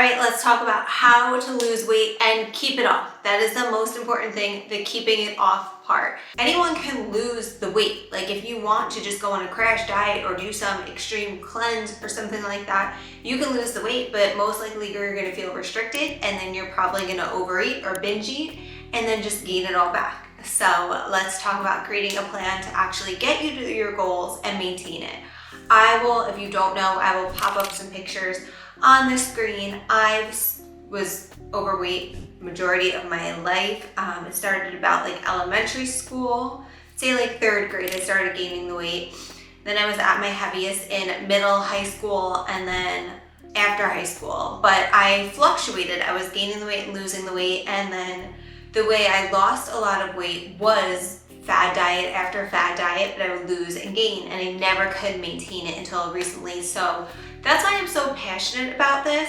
right, let's talk about how to lose weight and keep it off. That is the most important thing, the keeping it off part. Anyone can lose the weight. Like if you want to just go on a crash diet or do some extreme cleanse or something like that, you can lose the weight, but most likely you're gonna feel restricted and then you're probably gonna overeat or binge eat and then just gain it all back. So let's talk about creating a plan to actually get you to your goals and maintain it. I will, if you don't know, I will pop up some pictures on the screen. I was overweight majority of my life. It started about like elementary school, say like third grade, I started gaining the weight. Then I was at my heaviest in middle, high school, and then after high school. But I fluctuated. I was gaining the weight and losing the weight. And then the way I lost a lot of weight was fad diet after fad diet, but I would lose and gain, and I never could maintain it until recently. So that's why I'm so passionate about this.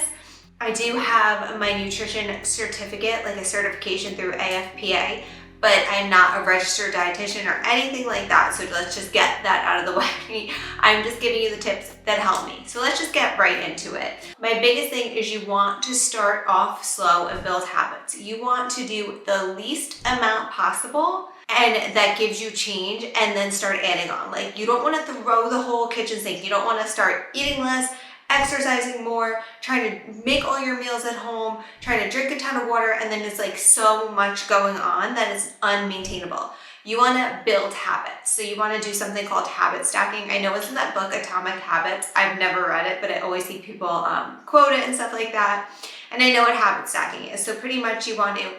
I do have my nutrition certificate, like a certification through AFPA, but I'm not a registered dietitian or anything like that. So let's just get that out of the way. I'm just giving you the tips that help me. So let's just get right into it. My biggest thing is you want to start off slow and build habits. You want to do the least amount possible, and that gives you change, and then start adding on. Like you don't want to throw the whole kitchen sink. You don't want to start eating less, exercising more, trying to make all your meals at home, trying to drink a ton of water, and then it's like so much going on that it's unmaintainable. You want to build habits. So you want to do something called habit stacking. I know it's in that book, Atomic Habits. I've never read it, but I always see people quote it and stuff like that. And I know what habit stacking is. So pretty much you want to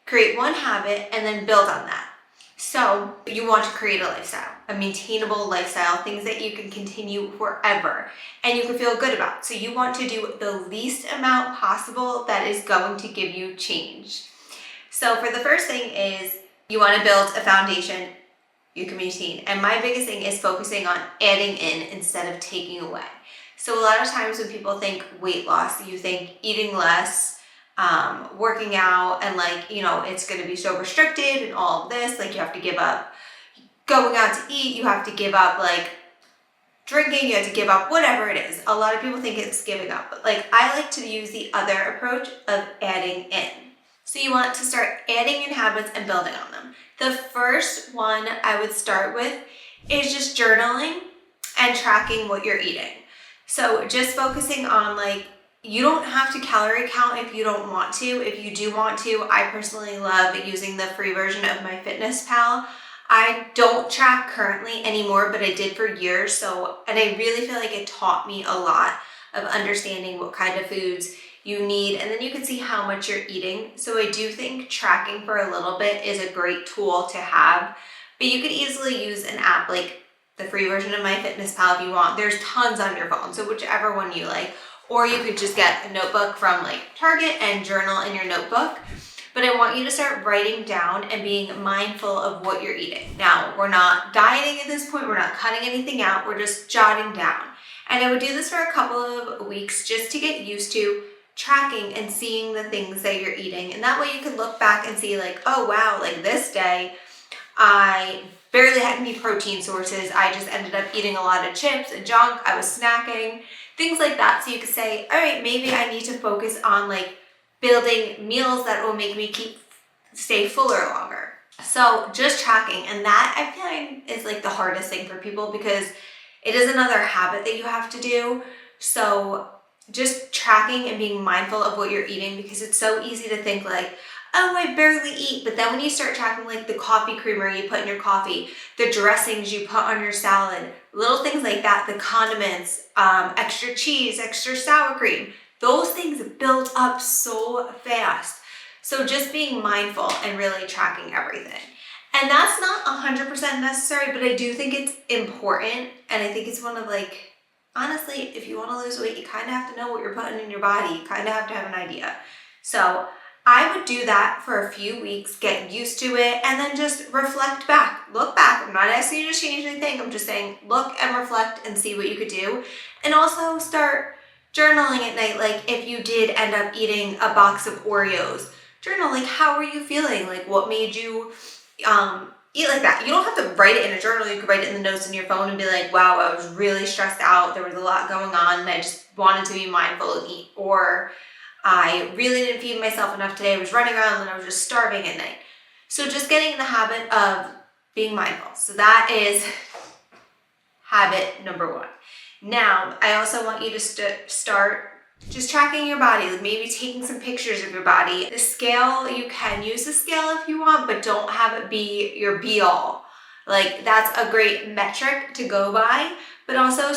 create one habit and then build on that. So you want to create a lifestyle, a maintainable lifestyle, things that you can continue forever and you can feel good about. So you want to do the least amount possible that is going to give you change. So for the first thing is you want to build a foundation you can maintain. And my biggest thing is focusing on adding in instead of taking away. So a lot of times when people think weight loss, you think eating less, working out, and like, you know, it's going to be so restricted and all of this, like you have to give up going out to eat, you have to give up like drinking, you have to give up whatever it is. A lot of people think it's giving up, but like I like to use the other approach of adding in. So you want to start adding in habits and building on them. The first one I would start with is just journaling and tracking what you're eating. So just focusing on like, you don't have to calorie count if you don't want to. If you do want to, I personally love using the free version of MyFitnessPal. I don't track currently anymore, but I did for years. And I really feel like it taught me a lot of understanding what kind of foods you need, and then you can see how much you're eating. So I do think tracking for a little bit is a great tool to have, but you could easily use an app like the free version of MyFitnessPal if you want. There's tons on your phone, so whichever one you like. Or you could just get a notebook from like Target and journal in your notebook. But I want you to start writing down and being mindful of what you're eating. Now, we're not dieting at this point. We're not cutting anything out. We're just jotting down. And I would do this for a couple of weeks just to get used to tracking and seeing the things that you're eating. And that way you can look back and see like, oh wow, like this day I barely had any protein sources. I just ended up eating a lot of chips and junk. I was snacking. Things like that. So you could say, all right, maybe I need to focus on like building meals that will make me stay fuller longer. So just tracking, and that I find is like the hardest thing for people because it is another habit that you have to do. So just tracking and being mindful of what you're eating, because it's so easy to think like, oh, I barely eat. But then when you start tracking like the coffee creamer you put in your coffee, the dressings you put on your salad, little things like that, the condiments, extra cheese, extra sour cream, those things build up so fast. So just being mindful and really tracking everything. And that's not 100% necessary, but I do think it's important. And I think it's one of like, honestly, if you want to lose weight, you kind of have to know what you're putting in your body. You kind of have to have an idea. So I would do that for a few weeks, get used to it, and then just reflect back. Look back. I'm not asking you to change anything. I'm just saying look and reflect and see what you could do. And also start journaling at night. Like if you did end up eating a box of Oreos, journal like how are you feeling? Like what made you eat like that? You don't have to write it in a journal. You could write it in the notes in your phone and be like, wow, I was really stressed out. There was a lot going on and I just wanted to be mindful and eat. Or I really didn't feed myself enough today. I was running around and I was just starving at night. So just getting in the habit of being mindful. So that is habit number 1. Now, I also want you to start just tracking your body, maybe taking some pictures of your body. The scale, you can use the scale if you want, but don't have it be your be-all. Like, that's a great metric to go by, but also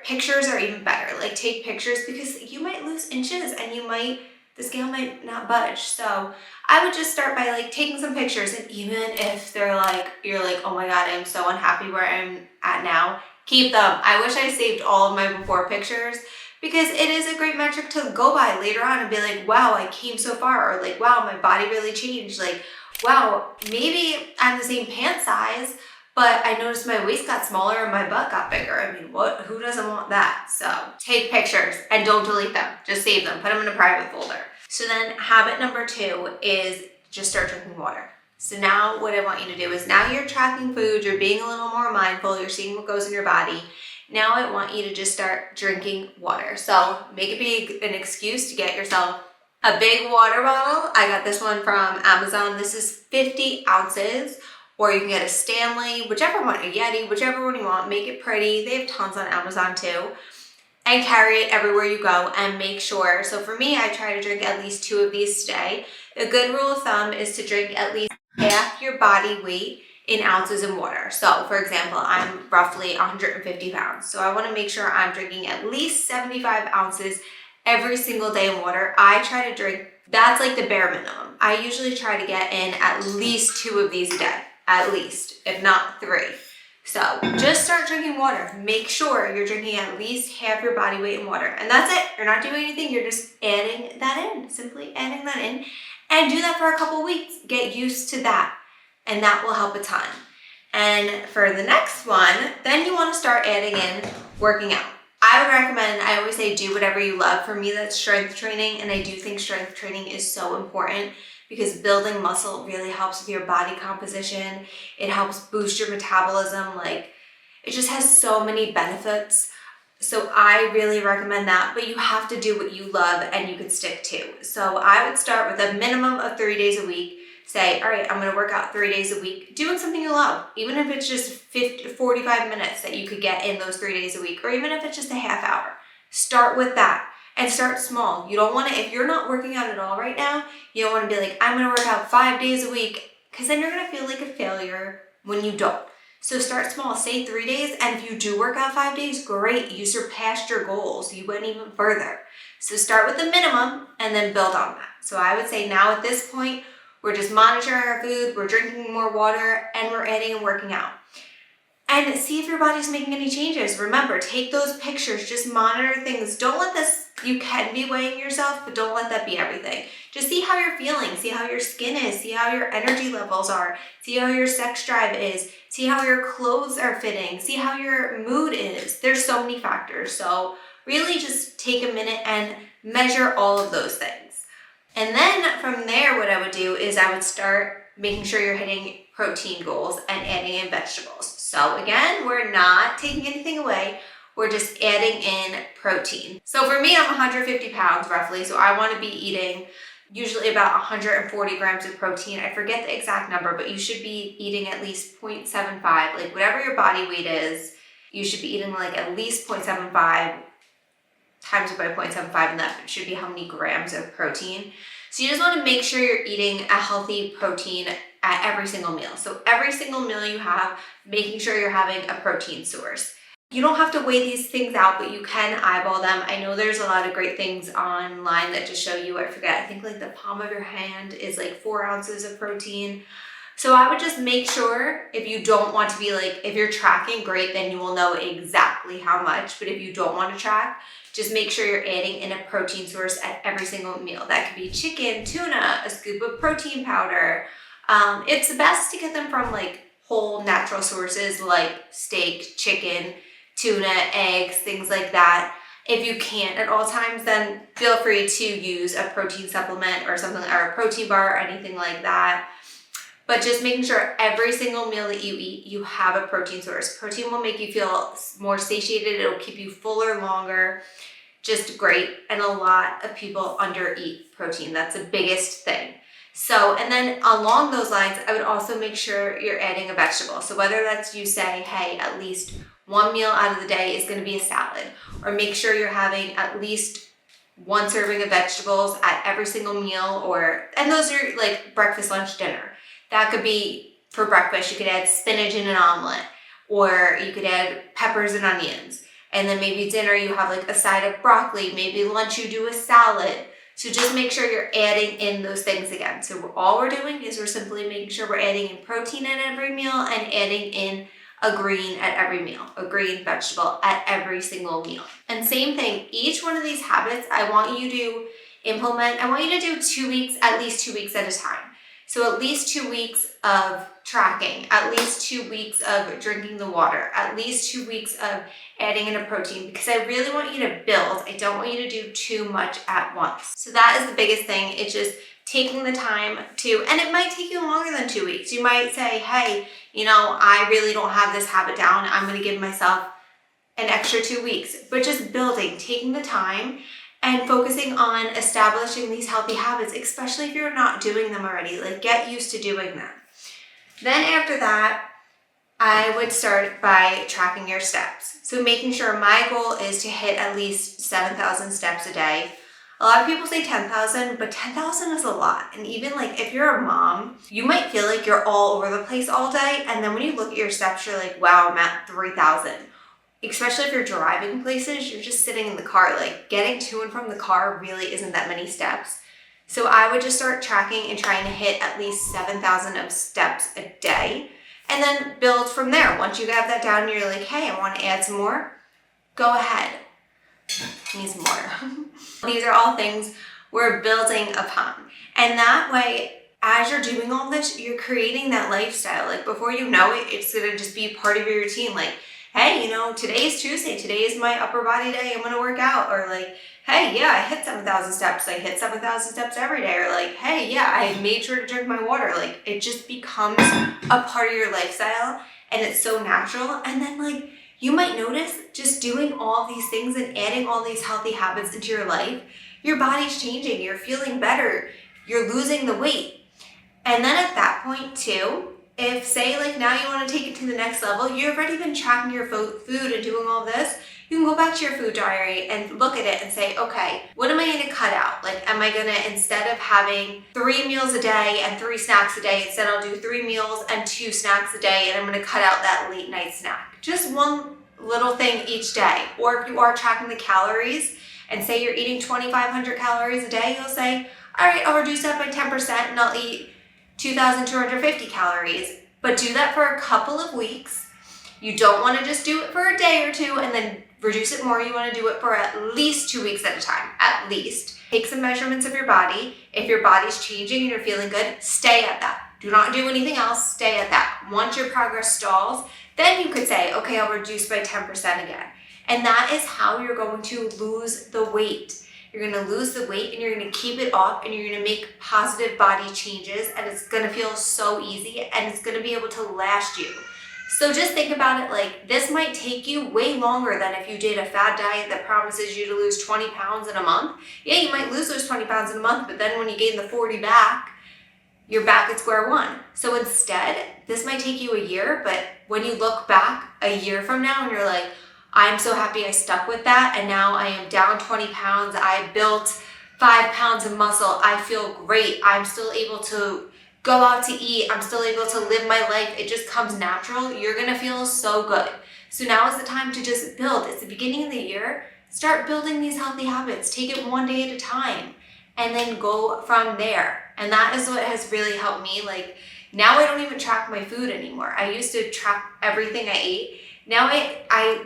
pictures are even better. Like, take pictures because you might lose inches and the scale might not budge. So I would just start by like taking some pictures, and even if you're like, oh my God, I'm so unhappy where I'm at now, keep them. I wish I saved all of my before pictures, because it is a great metric to go by later on and be like, wow, I came so far, or like, wow, my body really changed. Like, wow, maybe I'm the same pant size, but I noticed my waist got smaller and my butt got bigger. I mean, who doesn't want that? So take pictures and don't delete them. Just save them, put them in a private folder. So then habit number 2 is just start drinking water. So now what I want you to do is, now you're tracking food, you're being a little more mindful, you're seeing what goes in your body. Now I want you to just start drinking water. So make it be an excuse to get yourself a big water bottle. I got this one from Amazon. This is 50 ounces, or you can get a Stanley, whichever one, a Yeti, whichever one you want. Make it pretty. They have tons on Amazon too. And carry it everywhere you go, and make sure. So for me, I try to drink at least 2 of these today. A good rule of thumb is to drink at least half your body weight in ounces of water. So for example, I'm roughly 150 pounds. So I want to make sure I'm drinking at least 75 ounces every single day in water. I try to drink, that's like the bare minimum. I usually try to get in at least 2 of these a day, at least, if not 3. So just start drinking water. Make sure you're drinking at least half your body weight in water. And that's it. You're not doing anything. You're just adding that in, simply adding that in. And do that for a couple weeks. Get used to that. And that will help a ton. And for the next one, then you want to start adding in working out. I would recommend, I always say, do whatever you love. For me, that's strength training. And I do think strength training is so important, because building muscle really helps with your body composition. It helps boost your metabolism. Like, it just has so many benefits. So I really recommend that, but you have to do what you love and you can stick to. So I would start with a minimum of 3 days a week. Say, all right, I'm gonna work out 3 days a week, doing something you love, even if it's just 50 to 45 minutes that you could get in those 3 days a week, or even if it's just a half hour. Start with that. And start small. You don't want to, if you're not working out at all right now, you don't want to be like, I'm going to work out 5 days a week, because then you're going to feel like a failure when you don't. So start small, say 3 days. And if you do work out 5 days, great. You surpassed your goals. You went even further. So start with the minimum and then build on that. So I would say now at this point, we're just monitoring our food, we're drinking more water, and we're adding and working out. And see if your body's making any changes. Remember, take those pictures, just monitor things. Don't let this, you can be weighing yourself, but don't let that be everything. Just see how you're feeling, see how your skin is, see how your energy levels are, see how your sex drive is, see how your clothes are fitting, see how your mood is. There's so many factors. So really just take a minute and measure all of those things. And then from there, what I would do is I would start making sure you're hitting protein goals and adding in vegetables. So again, we're not taking anything away. We're just adding in protein. So for me, I'm 150 pounds roughly. So I want to be eating usually about 140 grams of protein. I forget the exact number, but you should be eating at least 0.75. Like whatever your body weight is, you should be eating like at least 0.75 times it by 0.75, and that should be how many grams of protein. So you just want to make sure you're eating a healthy protein at every single meal. So every single meal you have, making sure you're having a protein source. You don't have to weigh these things out, but you can eyeball them. I know there's a lot of great things online that just show you, I think like the palm of your hand is like 4 ounces of protein. So I would just make sure, if you don't want to be like, if you're tracking, great, then you will know exactly how much. But if you don't want to track, just make sure you're adding in a protein source at every single meal. That could be chicken, tuna, a scoop of protein powder. It's best to get them from like whole natural sources like steak, chicken, tuna, eggs, things like that. If you can't at all times, then feel free to use a protein supplement or something, or a protein bar or anything like that. But just making sure every single meal that you eat, you have a protein source. Protein will make you feel more satiated. It'll keep you fuller longer. just great. And a lot of people undereat protein. That's the biggest thing. So, and then along those lines, I would also make sure you're adding a vegetable. So whether that's you say, hey, at least one meal out of the day is going to be a salad, or make sure you're having at least one serving of vegetables at every single meal, and those are like breakfast, lunch, dinner. That could be for breakfast, you could add spinach in an omelet, or you could add peppers and onions. And then maybe dinner, you have like a side of broccoli. Maybe lunch, you do a salad. So just make sure you're adding in those things again. So all we're doing is we're simply making sure we're adding in protein at every meal and adding in a green at every meal, a green vegetable at every single meal. And same thing, each one of these habits, I want you to implement, I want you to do 2 weeks, at least 2 weeks at a time. So at least 2 weeks of tracking, at least 2 weeks of drinking the water, at least 2 weeks of adding in a protein, because I really want you to build. I don't want you to do too much at once. So that is the biggest thing. It's just taking the time to, and it might take you longer than 2 weeks. You might say, hey, I really don't have this habit down. I'm going to give myself an extra 2 weeks, but just building, taking the time and focusing on establishing these healthy habits, especially if you're not doing them already. Like, get used to doing them. Then after that, I would start by tracking your steps. So making sure, my goal is to hit at least 7,000 steps a day. A lot of people say 10,000, but 10,000 is a lot. And even like if you're a mom, you might feel like you're all over the place all day. And then when you look at your steps, you're like, wow, I'm at 3,000. Especially if you're driving places, you're just sitting in the car. Like, getting to and from the car really isn't that many steps. So I would just start tracking and trying to hit at least 7,000 of steps a day, and then build from there. Once you have that down and you're like, hey, I want to add some more, go ahead. Need some water. These are all things we're building upon. And that way, as you're doing all this, you're creating that lifestyle. Like, before you know it, it's going to just be part of your routine. Like, hey, today is Tuesday. Today is my upper body day. I'm going to work out. Or like, hey, yeah, I hit 7,000 steps. I hit 7,000 steps every day. Or like, hey, yeah, I made sure to drink my water. Like, it just becomes a part of your lifestyle, and it's so natural. And then like, you might notice just doing all these things and adding all these healthy habits into your life, your body's changing. You're feeling better. You're losing the weight. And then at that point too, if say like now you want to take it to the next level, you've already been tracking your food and doing all this, you can go back to your food diary and look at it and say, okay, what am I going to cut out? Like, am I going to, instead of having 3 meals a day and 3 snacks a day, instead I'll do 3 meals and 2 snacks a day, and I'm going to cut out that late night snack. Just one little thing each day. Or if you are tracking the calories and say you're eating 2,500 calories a day, you'll say, all right, I'll reduce that by 10% and I'll eat 2,250 calories, but do that for a couple of weeks. You don't want to just do it for a day or two and then reduce it more. You want to do it for at least 2 weeks at a time, at least. Take some measurements of your body. If your body's changing and you're feeling good, stay at that. Do not do anything else, stay at that. Once your progress stalls, then you could say, okay, I'll reduce by 10% again. And that is how you're going to lose the weight. You're going to lose the weight and you're going to keep it off, and you're going to make positive body changes, and it's going to feel so easy, and it's going to be able to last you. So just think about it like this might take you way longer than if you did a fad diet that promises you to lose 20 pounds in a month. Yeah, you might lose those 20 pounds in a month, but then when you gain the 40 back, you're back at square one. So instead, this might take you a year, but when you look back a year from now and you're like, I'm so happy I stuck with that, and now I am down 20 pounds. I built 5 pounds of muscle. I feel great. I'm still able to go out to eat. I'm still able to live my life. It just comes natural. You're going to feel so good. So now is the time to just build. It's the beginning of the year. Start building these healthy habits. Take it one day at a time and then go from there. And that is what has really helped me. Like, now I don't even track my food anymore. I used to track everything I ate. Now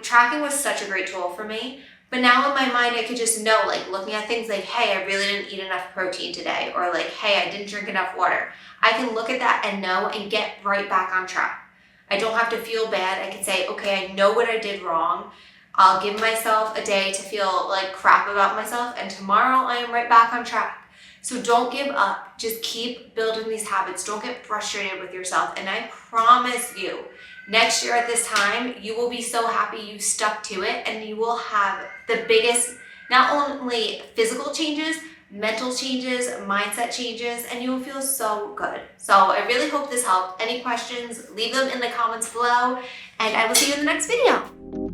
tracking was such a great tool for me, but now in my mind I could just know, like, looking at things like, hey, I really didn't eat enough protein today, or like, hey, I didn't drink enough water. I can look at that and know and get right back on track. I don't have to feel bad. I can say, okay, I know what I did wrong. I'll give myself a day to feel like crap about myself, and tomorrow I am right back on track. So don't give up. Just keep building these habits. Don't get frustrated with yourself. And I promise you, next year at this time, you will be so happy you stuck to it, and you will have the biggest Not only physical changes, mental changes, mindset changes, and you will feel so good. So I really hope this helped. Any questions, leave them in the comments below, and I will see you in the next video.